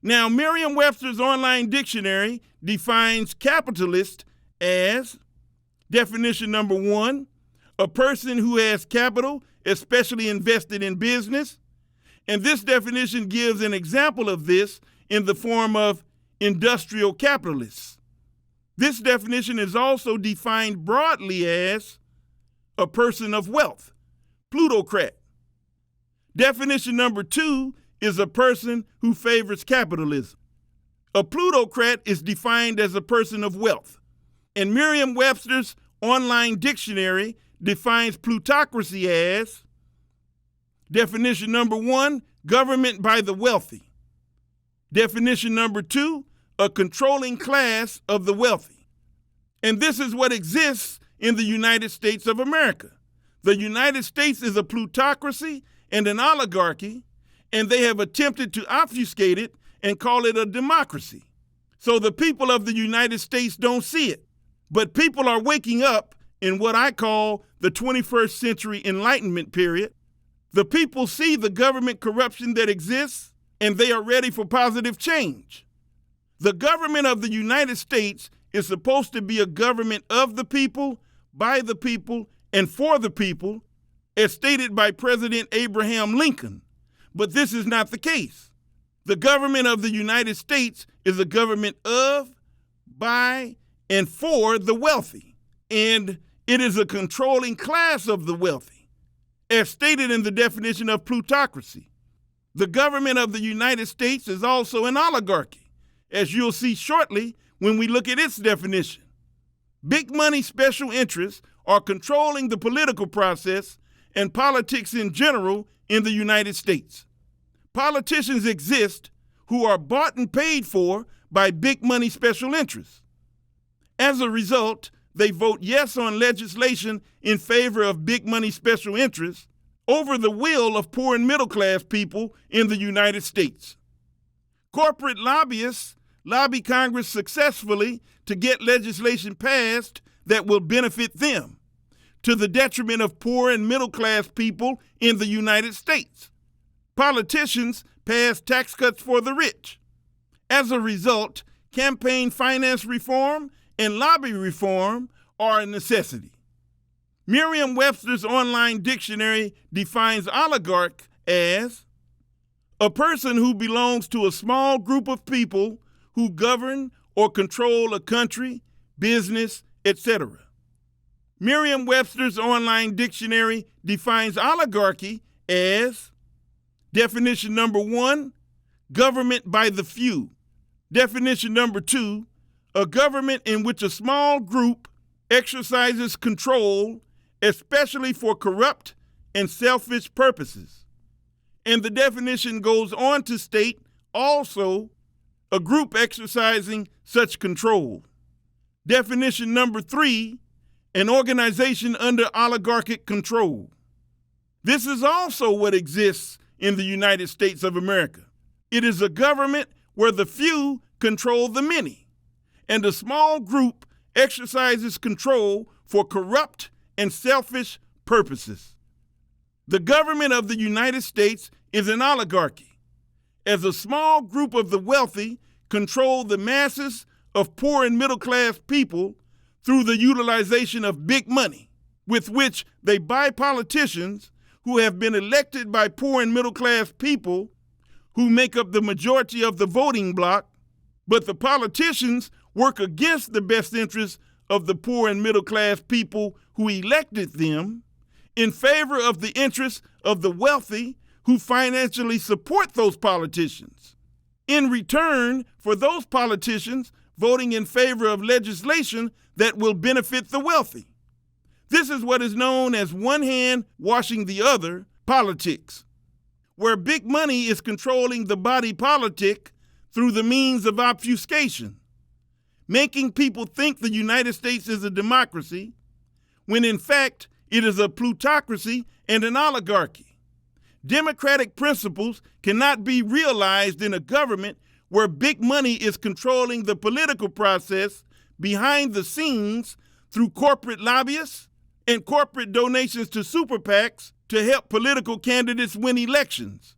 Now, Merriam-Webster's online dictionary defines capitalist as, definition number 1, a person who has capital, especially invested in business. And this definition gives an example of this in the form of industrial capitalists. This definition is also defined broadly as a person of wealth, plutocrat. Definition number 2 is a person who favors capitalism. A plutocrat is defined as a person of wealth. And Merriam-Webster's online dictionary defines plutocracy as, definition number 1, government by the wealthy. Definition number 2, a controlling class of the wealthy. And this is what exists in the United States of America. The United States is a plutocracy and an oligarchy, and they have attempted to obfuscate it and call it a democracy. So the people of the United States don't see it. But people are waking up in what I call the 21st century Enlightenment period. The people see the government corruption that exists, and they are ready for positive change. The government of the United States is supposed to be a government of the people, by the people, and for the people, as stated by President Abraham Lincoln. But this is not the case. The government of the United States is a government of, by, and for the wealthy. And it is a controlling class of the wealthy, as stated in the definition of plutocracy. The government of the United States is also an oligarchy, as you'll see shortly when we look at its definition. Big money special interests are controlling the political process and politics in general in the United States. Politicians exist who are bought and paid for by big money special interests. As a result, they vote yes on legislation in favor of big money special interests over the will of poor and middle class people in the United States. Corporate lobbyists lobby Congress successfully to get legislation passed that will benefit them, to the detriment of poor and middle class people in the United States. Politicians pass tax cuts for the rich. As a result, campaign finance reform and lobby reform are a necessity. Merriam-Webster's online dictionary defines oligarch as a person who belongs to a small group of people who govern or control a country, business, etc. Merriam-Webster's online dictionary defines oligarchy as, definition number 1, government by the few. Definition number 2, a government in which a small group exercises control, especially for corrupt and selfish purposes. And the definition goes on to state also a group exercising such control. Definition number 3, an organization under oligarchic control. This is also what exists in the United States of America. It is a government where the few control the many, and a small group exercises control for corrupt and selfish purposes. The government of the United States is an oligarchy, as a small group of the wealthy control the masses of poor and middle class people through the utilization of big money, with which they buy politicians who have been elected by poor and middle class people who make up the majority of the voting bloc, but the politicians work against the best interests of the poor and middle class people who elected them in favor of the interests of the wealthy who financially support those politicians, in return for those politicians voting in favor of legislation that will benefit the wealthy. This is what is known as one hand washing the other politics, where big money is controlling the body politic through the means of obfuscation, making people think the United States is a democracy, when in fact it is a plutocracy and an oligarchy. Democratic principles cannot be realized in a government where big money is controlling the political process behind the scenes through corporate lobbyists and corporate donations to super PACs to help political candidates win elections,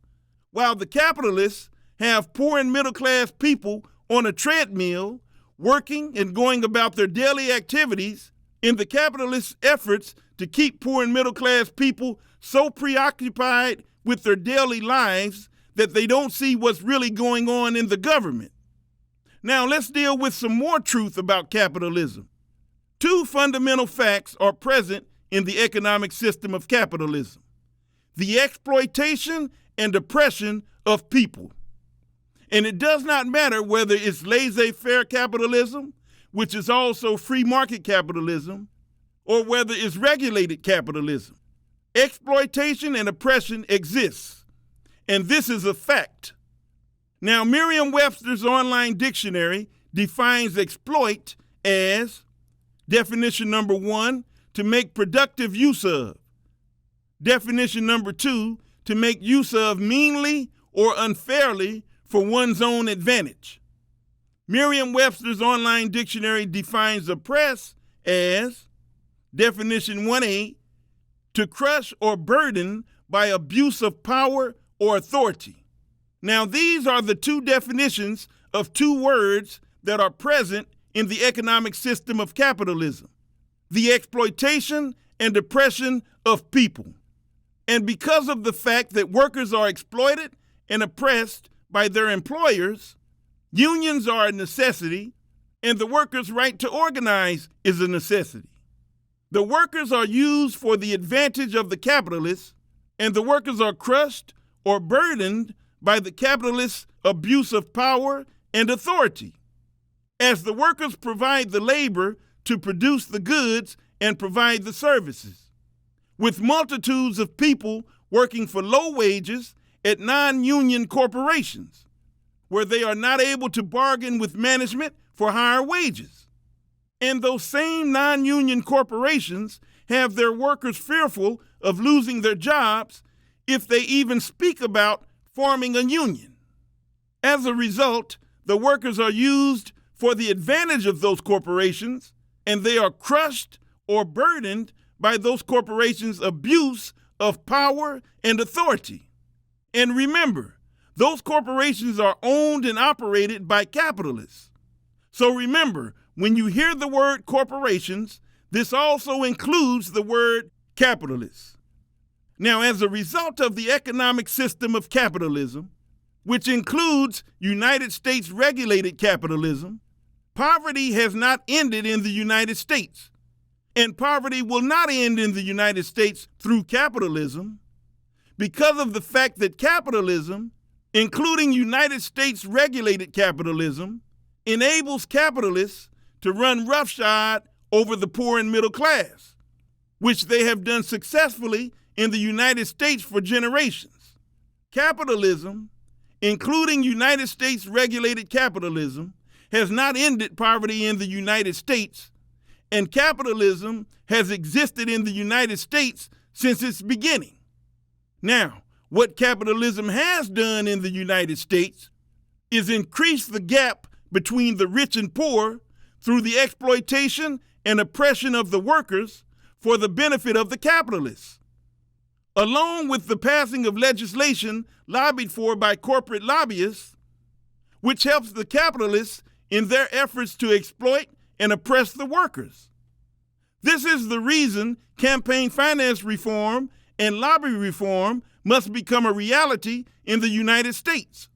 while the capitalists have poor and middle class people on a treadmill working and going about their daily activities in the capitalist efforts to keep poor and middle class people so preoccupied with their daily lives that they don't see what's really going on in the government. Now let's deal with some more truth about capitalism. Two fundamental facts are present in the economic system of capitalism: the exploitation and oppression of people. And it does not matter whether it's laissez-faire capitalism, which is also free market capitalism, or whether it's regulated capitalism. Exploitation and oppression exists, and this is a fact. Now, Merriam-Webster's online dictionary defines exploit as, definition number 1, to make productive use of. Definition number 2, to make use of meanly or unfairly for one's own advantage. Merriam-Webster's online dictionary defines oppress as, definition 1A, to crush or burden by abuse of power or authority. Now, these are the two definitions of two words that are present in the economic system of capitalism: the exploitation and oppression of people. And because of the fact that workers are exploited and oppressed by their employers, unions are a necessity, and the workers' right to organize is a necessity. The workers are used for the advantage of the capitalists, and the workers are crushed or burdened by the capitalists' abuse of power and authority. As the workers provide the labor to produce the goods and provide the services, with multitudes of people working for low wages at non-union corporations, where they are not able to bargain with management for higher wages. And those same non-union corporations have their workers fearful of losing their jobs if they even speak about forming a union. As a result, the workers are used for the advantage of those corporations, and they are crushed or burdened by those corporations' abuse of power and authority. And remember, those corporations are owned and operated by capitalists. So remember, when you hear the word corporations, this also includes the word capitalists. Now, as a result of the economic system of capitalism, which includes United States regulated capitalism, poverty has not ended in the United States, and poverty will not end in the United States through capitalism, because of the fact that capitalism, including United States regulated capitalism, enables capitalists to run roughshod over the poor and middle class, which they have done successfully in the United States for generations. Capitalism, including United States regulated capitalism, has not ended poverty in the United States, and capitalism has existed in the United States since its beginning. Now, what capitalism has done in the United States is increase the gap between the rich and poor through the exploitation and oppression of the workers for the benefit of the capitalists, along with the passing of legislation lobbied for by corporate lobbyists, which helps the capitalists in their efforts to exploit and oppress the workers. This is the reason campaign finance reform and lobby reform must become a reality in the United States.